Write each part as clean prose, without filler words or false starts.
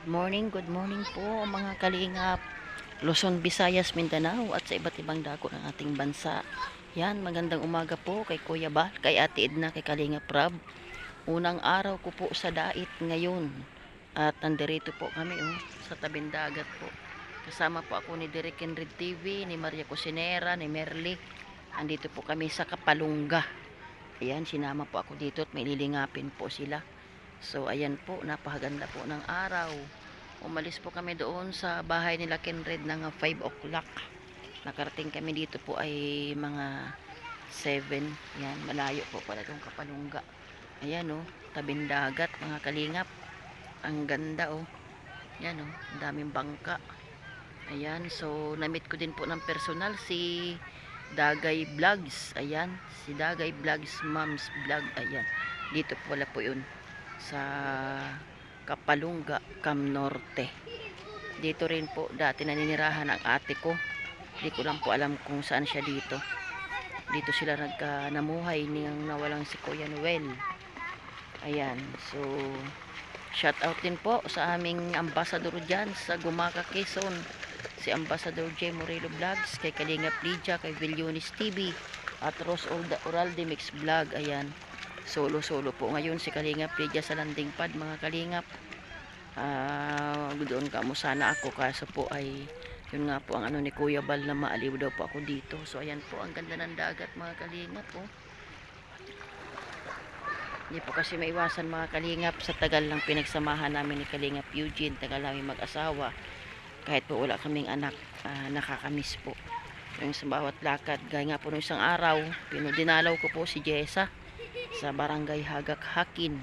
Good morning po mga kalingap Luzon, Visayas, Mindanao at sa iba't ibang dako ng ating bansa. Yan, magandang umaga po kay Kuya Bal, kay Ate Edna, kay Kalingap Rab. Unang araw ko po sa dait ngayon. At nandirito po kami sa tabing dagat po. Kasama po ako ni Derek Henry TV, ni Maria Cusinera, ni Merly. Andito po kami sa Kapalungga. Ayan, sinama po ako dito at may lilingapin po sila. So ayan po, napakaganda po ng araw. Umalis po kami doon sa bahay nila Kenred ng 5 o'clock. Nakarating kami dito po ay mga 7. Yan, malayo po pala itong Kapalungga. Ayan tabing dagat mga kalingap. Ang ganda Yan ang daming bangka. Ayan, so na-meet ko din po ng personal si Dagay Vlogs. Ayan, si Dagay Vlogs, Mom's Vlog. Ayan, dito po wala po yun sa Kapalungga, Cam Norte. Dito rin po dati naninirahan ang ate ko. Hindi ko lang po alam kung saan siya dito. Dito sila namuhay niyang nawalang si Kuya Noel. Ayan, so shout out din po sa aming ambassador dyan sa Gumaca, Quezon, si Ambassador J. Morelo Vlogs, kay Kalingap Lydia, kay Villonis TV at Rose Oralde Mix Vlog. Ayan, solo po ngayon si Kalingap Lydia sa landing pad mga kalingap. Doon ka mo sana ako, kaso po ay yun nga po ang ni Kuya Bal na maaliw daw po ako dito. So ayan po, ang ganda ng dagat mga kalingap Hindi po kasi maiwasan mga kalingap sa tagal ng pinagsamahan namin ni Kalingap Eugene, tagal namin mag-asawa. Kahit po wala kaming anak, nakakamiss po. Yung sa bawat lakad, gaya nga po nung isang araw, dinalaw ko po si Jessa sa barangay Hagak Hakin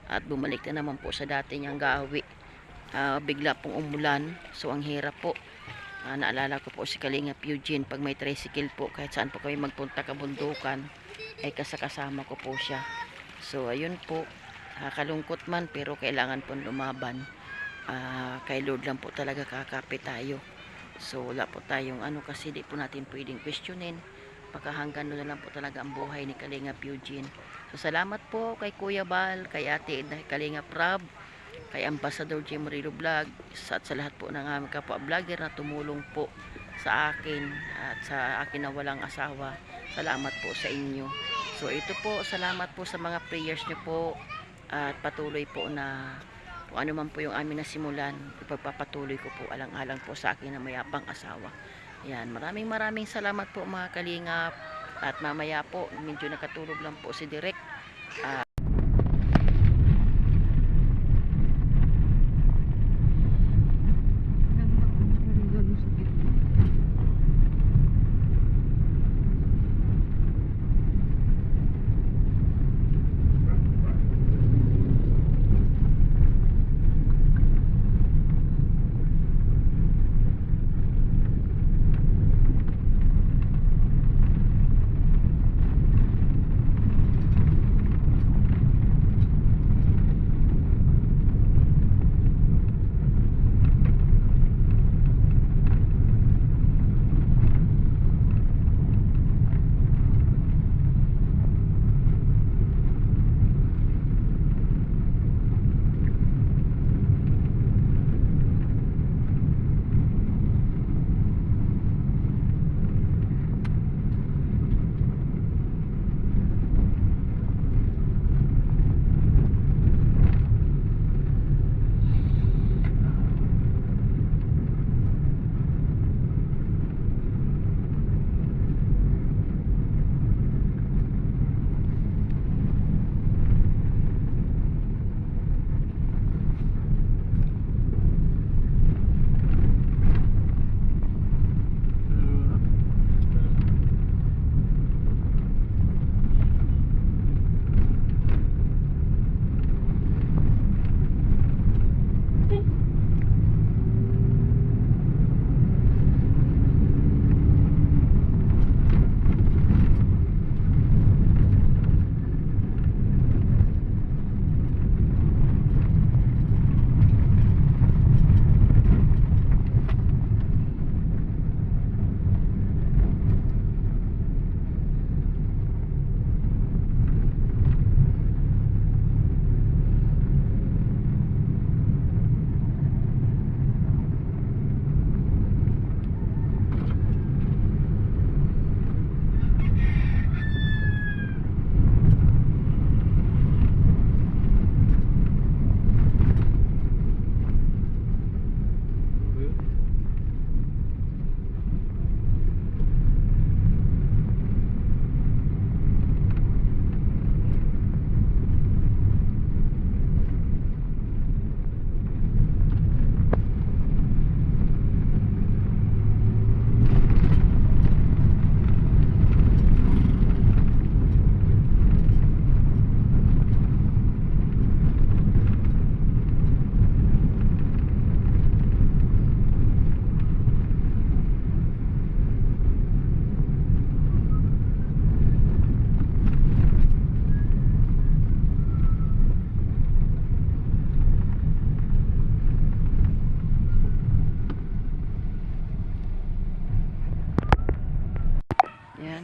at bumalik na naman po sa dati niyang gawi. Bigla pong umulan, so ang hirap po. Naalala ko po si Kalingap Eugene, pag may tricycle po, kahit saan po kami magpunta kabundukan, ay kasakasama ko po siya. So ayun po, kalungkot man pero kailangan po lumaban. Kay Lord lang po talaga kakapit tayo. So wala po tayong kasi di po natin pwedeng questionin. Hanggang doon na lang po talaga ang buhay ni Kalingap Eugene. So salamat po kay Kuya Bal, kay Ate Edna, kay Kalingap Rab, kay Ambassador J. Morelo Vlog, at sa lahat po ng aming kapwa vlogger na tumulong po sa akin at sa akin na walang asawa. Salamat po sa inyo. So ito po, salamat po sa mga prayers nyo po at patuloy po na kung ano man po yung amin na simulan, ipagpapatuloy ko po alang-alang po sa akin na mayabang asawa. Yan, maraming salamat po mga kalingap. At mamaya po, medyo nakatulog lang po si Direk.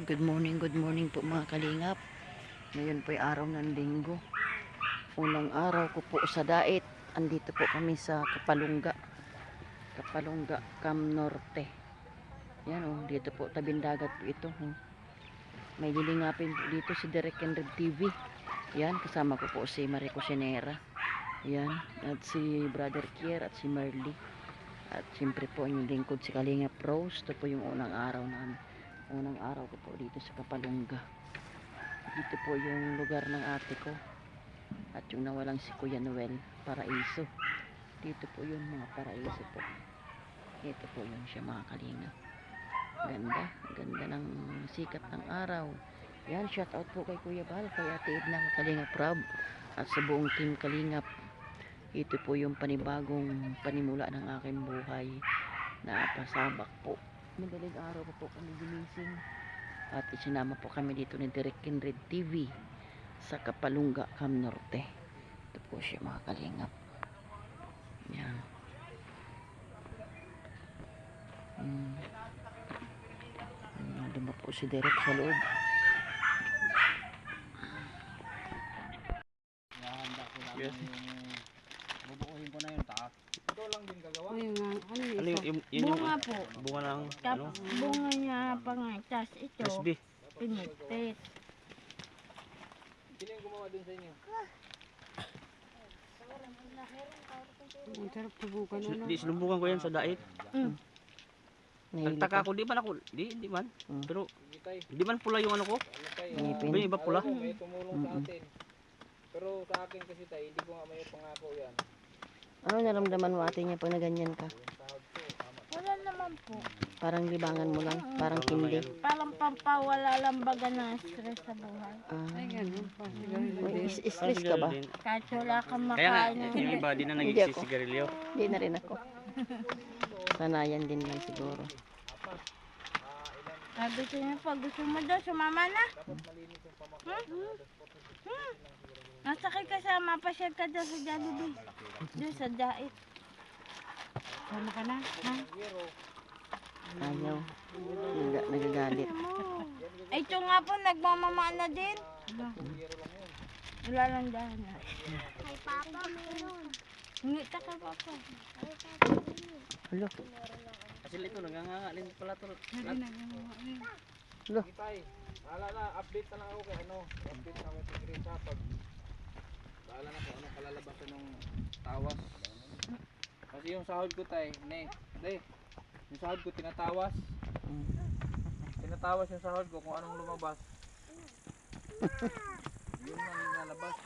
good morning po mga kalingap. Ngayon po ay araw ng linggo. Unang araw ko po sa Dait. Andito po kami sa Kapalungga. Kapalungga, Cam Norte. Yan o, dito po tabing dagat po ito. May lilingapin po dito si Derek and Red TV. Yan, kasama ko po si Marie Cosinera. Yan, at si Brother Kier at si Merly. At siyempre po yung lingkod si Kalingap Rose. Ito po yung unang araw namin. Unang araw ko po dito sa Kapalungga. Dito po yung lugar ng ate ko. At yung nawalang si Kuya Noel, Paraiso. Dito po yun, mga Paraiso po. Ito po yun siya mga kalingap. Ganda, ganda ng sikat ng araw. Yan, shout out po kay Kuya Bal, kay Ate Edna, Kalingap Rob, at sa buong team Kalingap. Ito po yung panibagong panimula ng aking buhay na pasabak po. Madaling araw po kami ginising at isinama po kami dito ni Direk Red TV sa Kapalungga, Cam Norte. Ito po siya mga kalingap. Yan. Duma po si Direk sa loob. Yes. Bubuuhin ko na yung taas. Ito lang din gagawa. Ano Yun bunga po. bunga ng Tap, bunga niya pangitas ito. SB. Pinipit. Sino yung gumawa dun sa inyo? Ang sarap subukan Di sinumbukan ko yan sa dait. Nagtaka ako, di man. Pero di man pula yung ano ko. Ngipin. May iba pula. May tumulong sa atin. Pero sa akin kasi tayo, hindi ko nga may pangako yan. Ano naramdaman mo ate niya pag naganyan ka? Wala naman po. Parang libangan mo lang, parang kindi. Parang pampawala lang baga ng stress sa buhay. Ay, ganun pa. Stress ka ba? Kahit wala kang Kaya nga, makain. yung iba di na Hindi ako. nagsisigarilyo. Hindi na rin ako. Sanayan din lang siguro. Sabi ko niya, pag gusto mo daw, sumama na. Nasakay ka sa mapasyal ka daw sa Jollibee. Doon sa Dait. Sama ka na, ha? Ayaw. Nagagalit. Ay, ito nga po, nagmamama na din. Wala lang dahil na. Kay Papa meron. Ngit ka kay Papa. Hello. Kasi ito, nagangangalin pala ito. Tay, wala na, update na lang ako kay ano. Update na ako kay Greta pag wala na kung ano kalalabasan ng tawas. Kasi yung sahod ko tay, yung sahod ko tinatawas. Tinatawas yung sahod ko kung anong lumabas. Yun ang lalabas.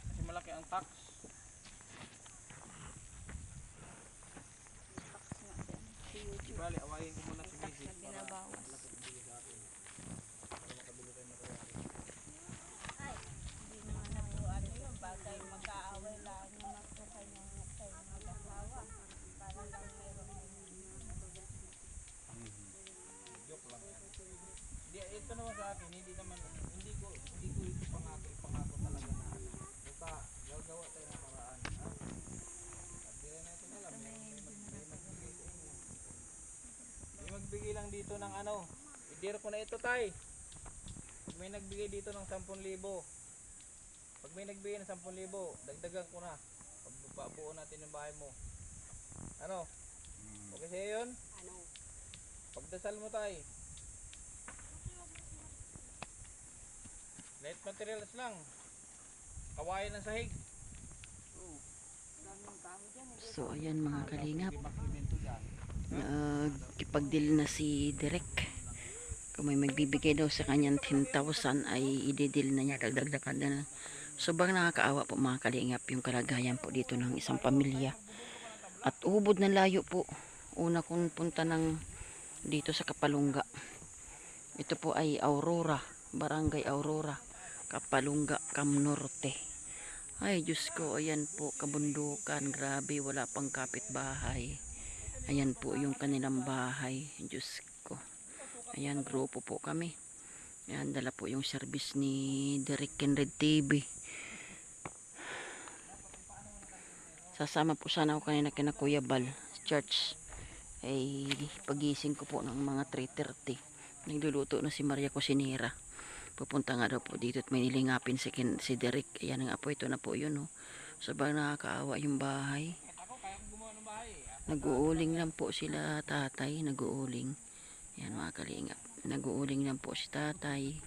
Kasi malaki ang tax. Bali, awayin ko muna si Missy. Hindi, ito naman sa akin, hindi ko ito ipangako talaga na ano. Basta gagawa tayo ng paraan. Ha? At di rin natin alam, may magbigay sa inyo. May magbigay lang dito ng ano, i-dare ko na ito tay. Pag may nagbigay dito ng 10,000, pag may nagbigay ng 10,000, dagdagan ko na. Pagbabuo natin yung bahay mo. Ano? Okay sa'yo yun? Ano? Pagdasal mo tay. Light materials lang. Kawayan ng sahig. So ayan mga kalingap. Nagkipagdeal na si Direk. Kung may magbibigay daw sa kanyang 10,000 ay ididil na niya, dagdagdagan na. Sobrang nakakaawa po mga kalingap yung kalagayan po dito ng isang pamilya. At ubod na layo po. Una kong punta ng dito sa Kapalungga. Ito po ay Aurora, Barangay Aurora, Kapalungga, Cam Norte. Ay Diyos ko, ayan po kabundukan, grabe, wala pang kapitbahay. Ayan po yung kanilang bahay, Diyos ko. Ayan, grupo po kami. Ayan, dala po yung service ni Derek Red TV. Sasama po sana ako kanina kina Kuya Bal, church. ay pagising ko po ng mga 3:30. Nagluluto na si Maria Cusinera. Pupunta nga daw po dito at may nilingapin si Derek. Ayan nga po, ito na po yun. Oh. Sobrang nakakaawa yung bahay. Nag-uuling lang po sila tatay. Nag-uuling. Ayan mga kalingap. Nag-uuling lang po si tatay.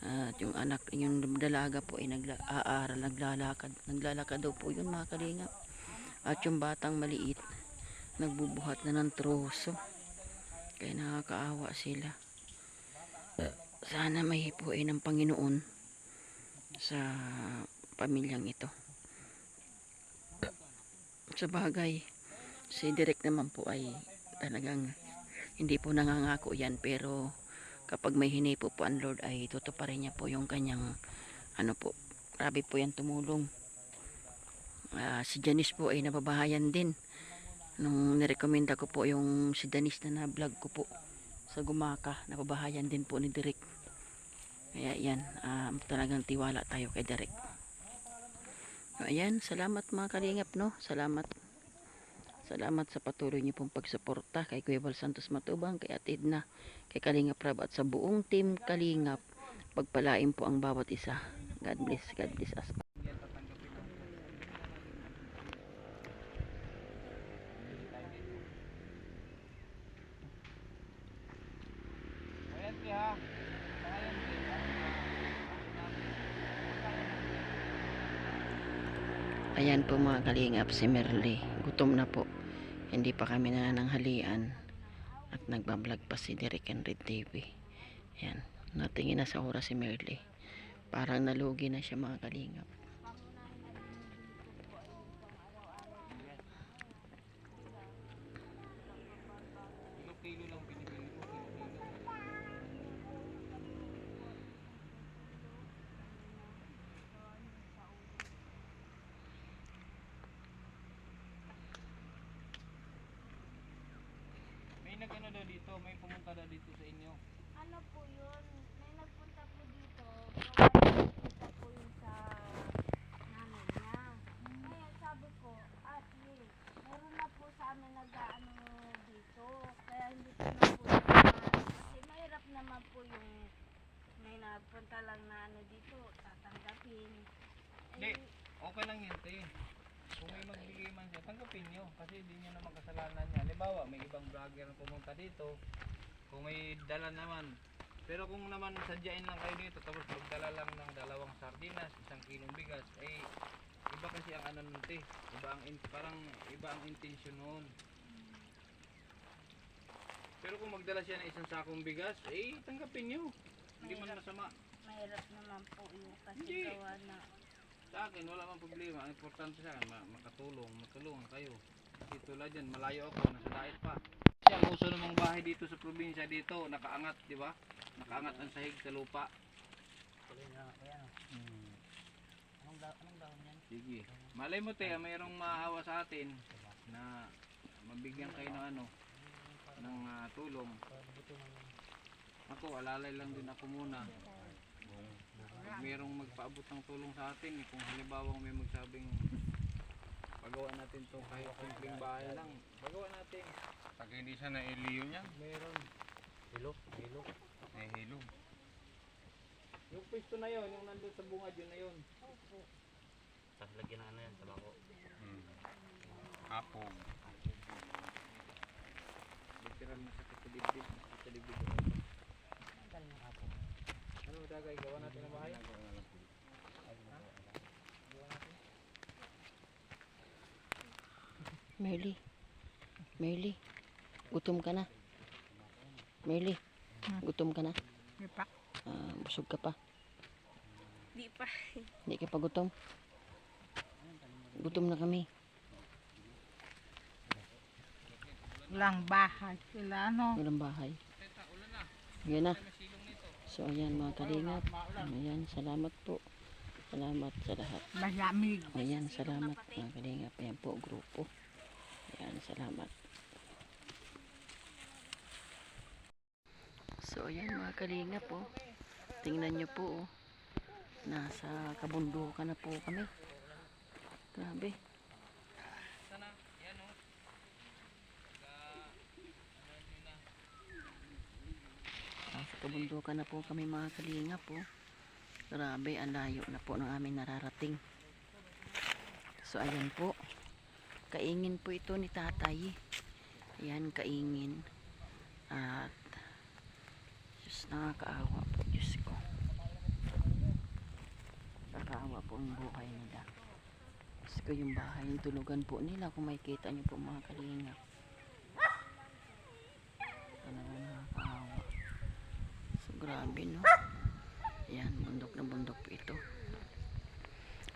At yung anak, yung dalaga po ay aaral, naglalakad. Naglalakad daw po yun mga kalingap. At yung batang maliit, nagbubuhat na ng troso. Kaya nakakaawa sila. Sana may hipuin ng Panginoon sa pamilyang ito. Sa bagay, si Derek naman po ay talagang hindi po nangangako yan, pero kapag may hinipo po ang Lord ay tutuparin niya po yung kanyang ano po, grabe po yan tumulong. Si Janice po ay nababahayan din nung nirekomenda ko po yung si Janice na vlog ko po sa Gumaka, nababahayan din po ni Derek. Kaya yan, talagang tiwala tayo kay Derek. So, ayan, salamat mga kalingap, no? Salamat sa patuloy niyo pong pagsuporta kay Kuya Val Santos Matubang, kay Ate Edna, kay Kalingap Rab at sa buong team Kalingap. Pagpalain po ang bawat isa. God bless us. Ayan, ha. Ayan, Ayan po mga kalingap, si Merly. Gutom na po. Hindi pa kami nananghalian. At nagbablog pa si Derek and Red TV. Ayan. Natingin na sa oras si Merly. Parang nalugi na siya mga kalingap. kilo lang binibili ko. Kilo-kilo. May nag-ano daw dito, may pumunta daw dito sa inyo. Ano po yun? May nagpunta po dito. Nagpunta po yun sa nanay niya. Ngayon sabi ko, meron na po sa amin nag-ano dito. Kaya hindi ko na po naman. Kasi mahirap naman po yung may napunta lang na ano dito, tatanggapin. Hindi, okay lang yan, te. Kung may magbigay man siya, tanggapin nyo. Kasi hindi nyo naman kasalanan niya. Halimbawa, may ibang vlogger na pumunta dito. Kung may dala naman. Pero kung naman sadyain lang kayo dito, tapos magdala lang ng 2 sardinas, 1 kilong bigas, eh, iba kasi ang ano nun, te. Parang iba ang intention noon. Pero kung magdala siya ng 1 sakong bigas, eh, tanggapin nyo. Hindi man masama. Mahirap naman po yung kasi Hindi. gawa na. Sa akin, wala mang problema. Ang importante sa akin, matulungan kayo. Kasi tulad yan, malayo ako, nasa diet pa. Kasi ang uso namang bahay dito sa probinsya dito, nakaangat, di ba? Nakaangat ang sahig sa lupa. Anong dahon yan? Sige. Malay mo, te, mayroong maawa sa atin na mabigyan kayo ng ng tulong. Ako, alalay lang din ako muna. Pag mayroong magpaabot ng tulong sa atin, kung halimbawa may magsabing pagawa natin to kahit simpleng bahay lang, pagawa natin. Pag hindi siya na-iliyo niya, Mayroon. hilo. May hilo. Yung pwesto na yon, yung nandun sa bungad, yun na yun. Tapos lagyan na ano yan, tabako. Hapog. Literal na sakit sa dibdib. Sa dibdib. Ano dagay, gawa natin ang bahay? Merly, gutom ka na. Merly, gutom ka na. Di pa? Busog ka pa. Di pa. Hindi ka pa gutom. Gutom na kami. Walang bahay sila, no? Walang bahay. Yan na. So ayan mga kalingap. Ayan, salamat po. Salamat sa lahat. Malamig. Ayan, salamat mga kalingap. Ayan po, grupo. Ayan, salamat. So ayan mga kalingap po. Tingnan nyo po. Nasa kabundukan na po kami. Grabe. kabundukan na po kami mga kalinga po. Grabe, ang layo na po ng aming nararating. So ayan po, kaingin po ito ni tatay. Ayan, kaingin. At Diyos, nakakaawa po, Diyos ko. Nakakaawa po ang buhay nila. Diyos ko, yung bahay, yung tulugan po nila, kung makikita niyo po mga kalinga. Talaga nakakaawa. So grabe, no? Yan, bundok na bundok po ito.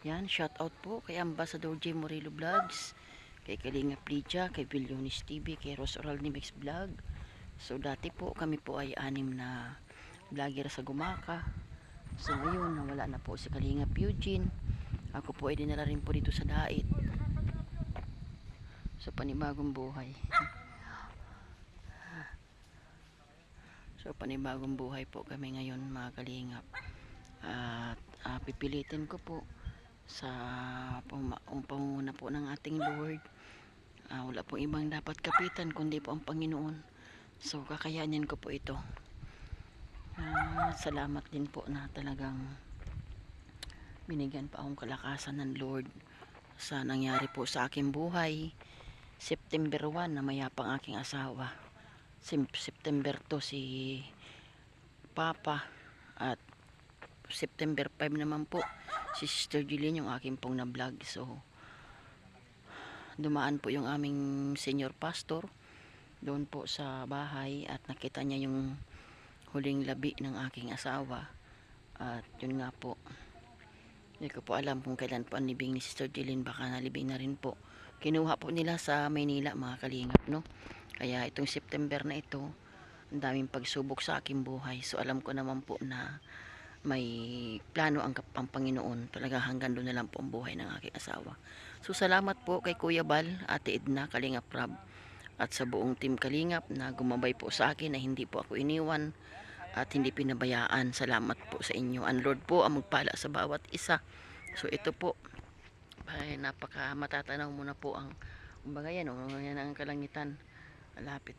Yan, shout out po kay Ambassador J. Morillo Vlogs, kay Kalinga Plicha, kay Villonis TV, kay Ros Oral ni Mix Vlog. So dati po kami po ay 6 na vlogger sa Gumaka. So ngayon nawala na po si Kalinga Eugene. Ako po ay dinala rin po dito sa Dait. So panibagong buhay. So panibagong buhay po kami ngayon mga kalingap. At pipilitin ko po sa pangunguna po ng ating Lord. Wala pong ibang dapat kapitan kundi po ang Panginoon. So kakayanin ko po ito. Salamat din po na talagang binigyan pa akong kalakasan ng Lord sa nangyari po sa aking buhay. September 1 na mayapang aking asawa. September 2 si Papa, at September 5 naman po si Sister Jillian, yung aking pong na vlog. So dumaan po yung aming senior pastor doon po sa bahay at nakita niya yung huling labi ng aking asawa. At yun nga po, hindi ko po alam kung kailan po ang libing ni Sister Jillian, baka nalibing na rin po. Kinuha po nila sa Maynila mga kalingap, no? Kaya itong September na ito, ang daming pagsubok sa aking buhay. So alam ko naman po na may plano ang Panginoon. Talaga hanggang doon na lang po ang buhay ng aking asawa. So salamat po kay Kuya Bal, Ate Edna, Kalingap Rab, at sa buong team Kalingap na gumabay po sa akin, na hindi po ako iniwan at hindi pinabayaan. Salamat po sa inyo. Ang Lord po ang magpala sa bawat isa. So ito po, ay napaka matatanaw mo na po ang kumbaga yan, yan ang kalangitan. Malapit